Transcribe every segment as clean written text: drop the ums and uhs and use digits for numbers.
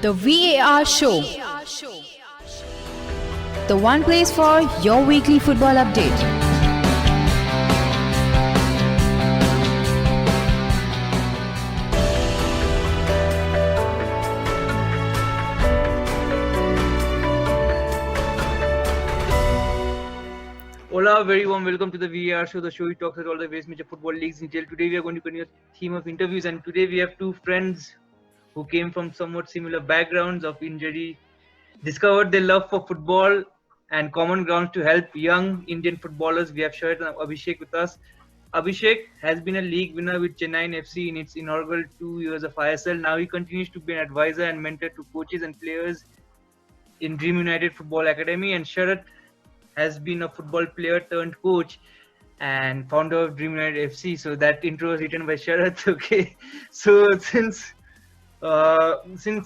The VAR Show. The one place for your weekly football update. Hola, very warm welcome to the VAR show, the show we talks about all the various major football leagues in detail. Today we are going to continue the theme of interviews, and today we have two friends who came from somewhat similar backgrounds of injury, discovered their love for football and common grounds to help young Indian footballers. We have Sharath and Abhishek with us. Abhishek has been a league winner with Chennayin FC in its inaugural 2 years of ISL. Now he continues to be an advisor and mentor to coaches and players in Dream United Football Academy, and Sharath has been a football player turned coach and founder of Dream United FC. So that intro was written by Sharath. Okay, so since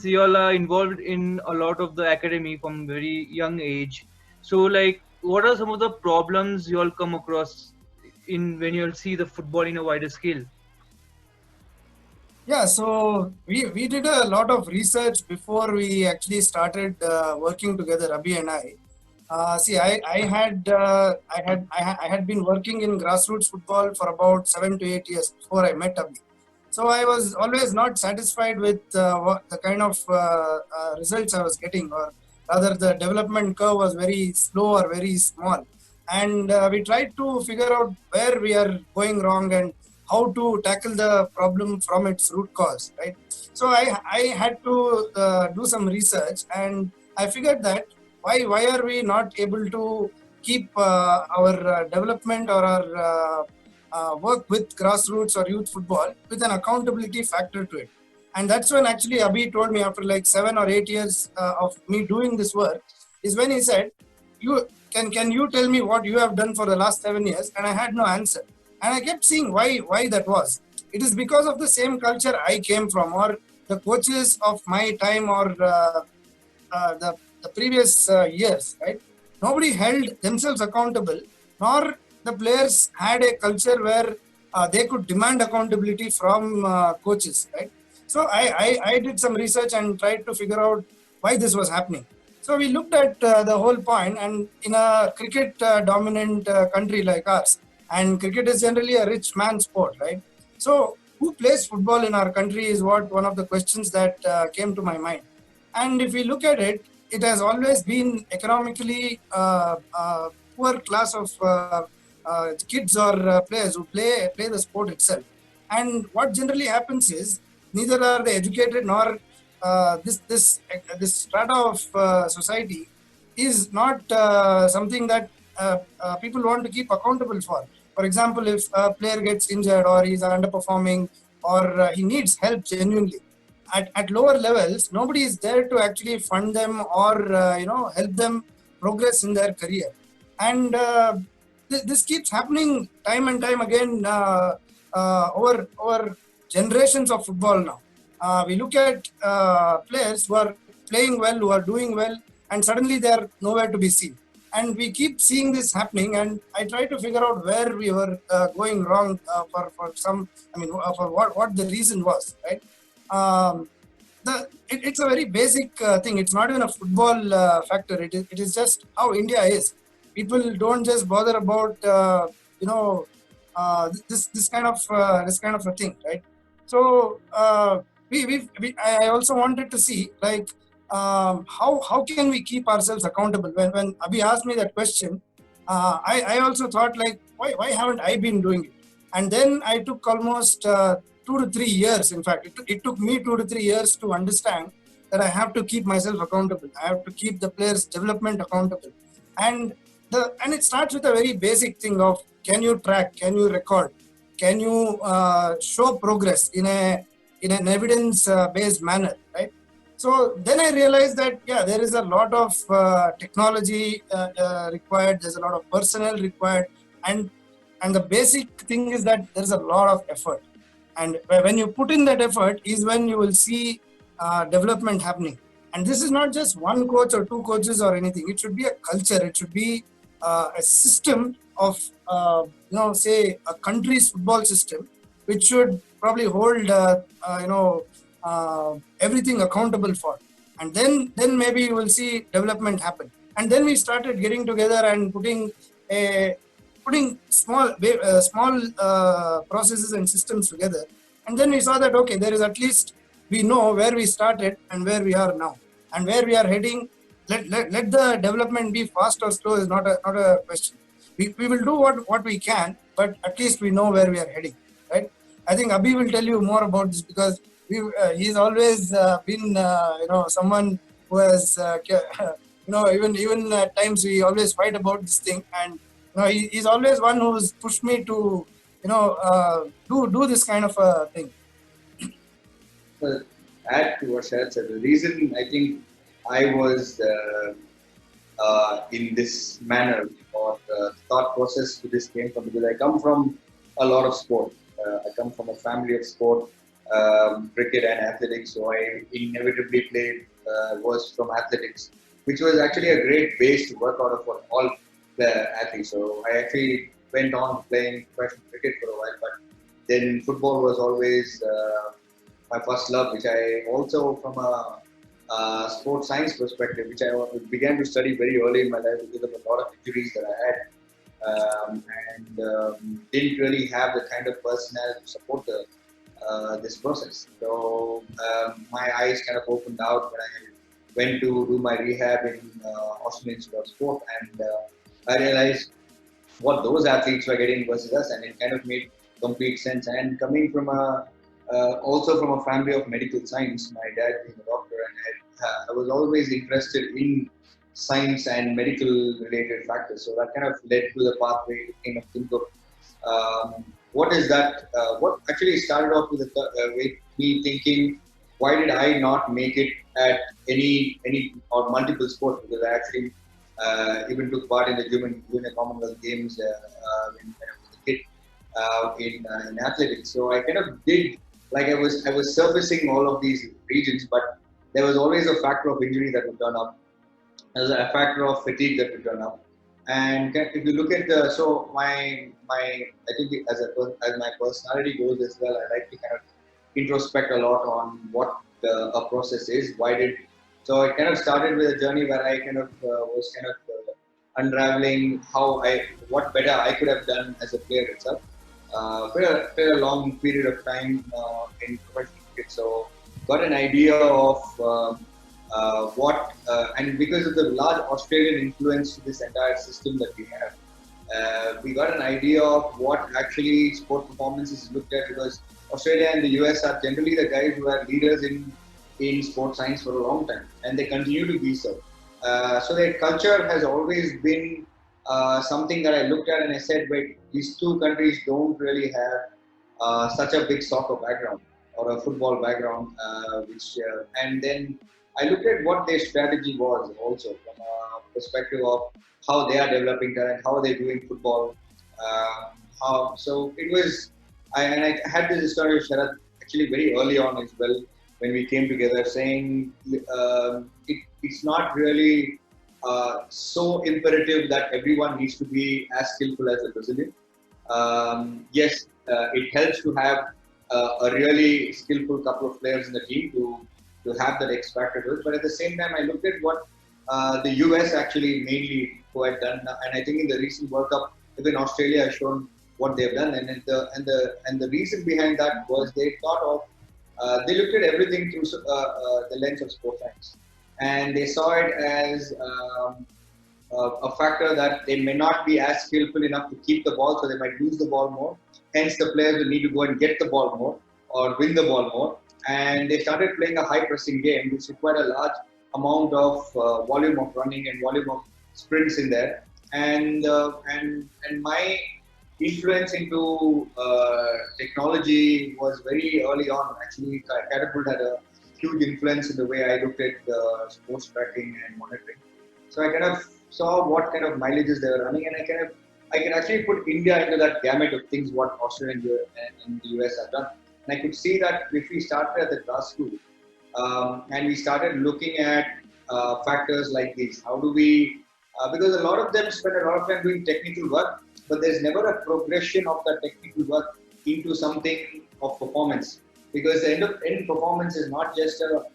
you all are involved in a lot of the academy from very young age, so like, what are some of the problems you all come across in when you all see the football in a wider scale? Yeah, so we did a lot of research before we actually started working together, Abhi and I. I had been working in grassroots football for about 7 to 8 years before I met Abhi. So I was always not satisfied with the kind of results I was getting, or rather the development curve was very slow or very small. And we tried to figure out where we are going wrong and how to tackle the problem from its root cause, right? So I had to do some research, and I figured that why are we not able to keep our development or our work with grassroots or youth football with an accountability factor to it. And that's when actually Abhi told me, after like 7 or 8 years of me doing this work, is when he said, can you tell me what you have done for the last 7 years? And I had no answer. And I kept seeing why that was. It is because of the same culture I came from, or the coaches of my time, or the previous years, right? Nobody held themselves accountable, nor the players had a culture where they could demand accountability from coaches, right? So I did some research and tried to figure out why this was happening. So we looked at the whole point, and in a cricket dominant country like ours, and cricket is generally a rich man's sport, right? So who plays football in our country is one of the questions that came to my mind. And if we look at it, it has always been economically poor class of kids or players who play the sport itself. And what generally happens is, neither are they educated, nor this strata of society is not something that people want to keep accountable for. For example, if a player gets injured, or he's underperforming, or he needs help genuinely, at lower levels, nobody is there to actually fund them or help them progress in their career. And this keeps happening time and time again over generations of football now. We look at players who are playing well, who are doing well, and suddenly they are nowhere to be seen. And we keep seeing this happening, and I try to figure out where we were going wrong for what the reason was, right? It's a very basic thing. It's not even a football factor. It is just how India is. People don't just bother about this kind of a thing, right? So I also wanted to see, like, how can we keep ourselves accountable? When Abhi asked me that question, I also thought, like, why haven't I been doing it? And then I took almost 2 to 3 years. In fact, it took me 2 to 3 years to understand that I have to keep myself accountable. I have to keep the players' development accountable. And it starts with a very basic thing of, can you track, can you record, can you show progress in an evidence-based manner, right? So then I realized that, yeah, there is a lot of technology required, there's a lot of personnel required, and the basic thing is that there's a lot of effort. And when you put in that effort is when you will see development happening. And this is not just one coach or two coaches or anything. It should be a culture. It should be a system of, say, a country's football system, which should probably hold, everything accountable for. and then maybe you will see development happen. And then we started getting together and putting small processes and systems together. And then we saw that, okay, there is at least we know where we started and where we are now and where we are heading. Let the development be fast or slow is not a question. We will do what we can, but at least we know where we are heading, right? I think Abhi will tell you more about this because he's always been someone who has even at times we always fight about this thing, and he's always one who's pushed me to do this kind of a thing. Well, add to what Sharath said, the reason I think I was in this manner or thought process to this came from because I come from a lot of sport. I come from a family of sport, cricket and athletics. So I inevitably played was from athletics, which was actually a great base to work out of for all the athletes. So I actually went on playing professional cricket for a while, but then football was always my first love, which I also from a sports science perspective, which I began to study very early in my life because of a lot of injuries that I had. And didn't really have the kind of personality to support this process. So my eyes kind of opened out when I went to do my rehab in Australian Institute of Sport, and I realized what those athletes were getting versus us, and it kind of made complete sense. And coming from also from a family of medical science, my dad being a doctor, and I was always interested in science and medical related factors. So that kind of led to the pathway to kind of think of what is that, what actually started off with me thinking, why did I not make it at any or multiple sports? Because I actually even took part in the Junior Commonwealth Games when I was a kid in athletics. So I kind of did, like I was servicing all of these regions, but there was always a factor of injury that would turn up. There's a factor of fatigue that would turn up. And if you look at my I think as my personality goes as well, I like to kind of introspect a lot on what a process is. So it kind of started with a journey where I kind of was kind of unraveling what better I could have done as a player itself. For a long period of time in professional cricket, so got an idea of and because of the large Australian influence to this entire system that we have, we got an idea of what actually sport performance is looked at, because Australia and the US are generally the guys who are leaders in sports science for a long time, and they continue to be so. So their culture has always been something that I looked at and I said, wait, these two countries don't really have such a big soccer background or a football background, and then I looked at what their strategy was also from a perspective of how they are developing talent, how are they doing football. So it was, and I had this story with Sharath actually very early on as well when we came together, saying it's not really so imperative that everyone needs to be as skillful as a Brazilian. Yes, it helps to have a really skillful couple of players in the team to have that X factor to it. But at the same time, I looked at what the US actually mainly who had done, and I think in the recent World Cup, even Australia has shown what they've done. And the reason behind that was they thought of they looked at everything through the lens of sports science, and they saw it as a factor that they may not be as skillful enough to keep the ball, so they might lose the ball more. Hence, the players will need to go and get the ball more or win the ball more. And they started playing a high pressing game, which required a large amount of volume of running and volume of sprints in there. And my influence into technology was very early on. Actually, Catapult had a huge influence in the way I looked at sports tracking and monitoring. So I kind of saw what kind of mileages they were running, and I can actually put India into that gamut of things what Australia and the US have done. And I could see that if we started at the grassroots and we started looking at factors like these, how do we, because a lot of them spend a lot of time doing technical work, but there's never a progression of that technical work into something of performance. Because the end performance is not just a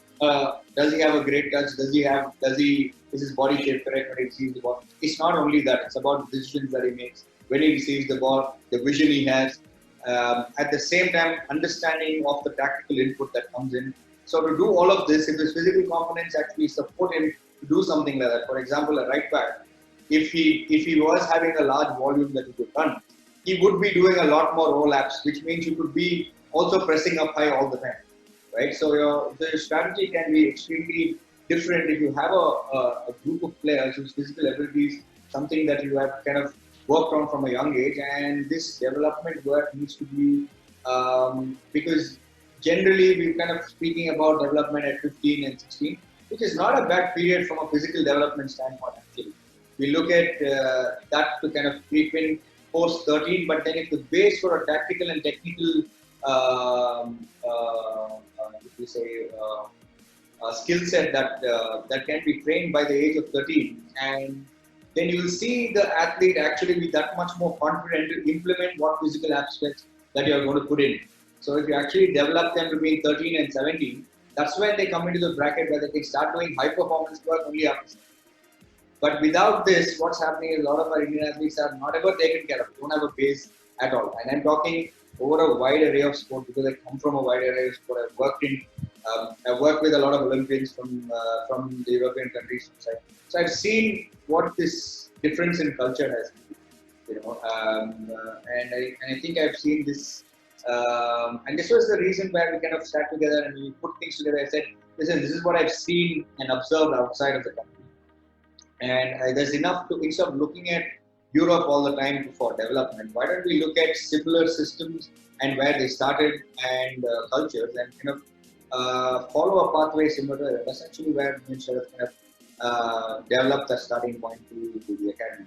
does he have a great touch? Is his body shape correct when he receives the ball? It's not only that, it's about the decisions that he makes when he receives the ball, the vision he has, at the same time, understanding of the tactical input that comes in. So to do all of this, if his physical components actually support him to do something like that, for example, a right back, if he was having a large volume that he could run, he would be doing a lot more overlaps, which means you could be also pressing up high all the time, right? So the strategy can be extremely different if you have a group of players whose physical abilities, something that you have kind of worked on from a young age, and this development work needs to be because generally we're kind of speaking about development at 15 and 16, which is not a bad period from a physical development standpoint actually. We look at that to kind of creep in post 13, but then if the base for a tactical and technical, if you say, skill set that can be trained by the age of 13, and then you will see the athlete actually be that much more confident to implement what physical aspects that you are going to put in. So if you actually develop them between 13 and 17, that's when they come into the bracket where they can start doing high performance work only after. But without this, what's happening is a lot of our Indian athletes are not ever taken care of, don't have a base at all. And I'm talking over a wide array of sport because I come from a wide array of sport. I've worked with a lot of Olympians from the European countries. So I've seen what this difference in culture has been, and I think I've seen this, and this was the reason where we kind of sat together and we put things together. I said, listen, this is what I've seen and observed outside of the country. And there's enough to, instead of looking at Europe all the time for development, why don't we look at similar systems and where they started and cultures and kind of follow a pathway similar to that. That's actually where Sharath kind of developed a starting point to the academy.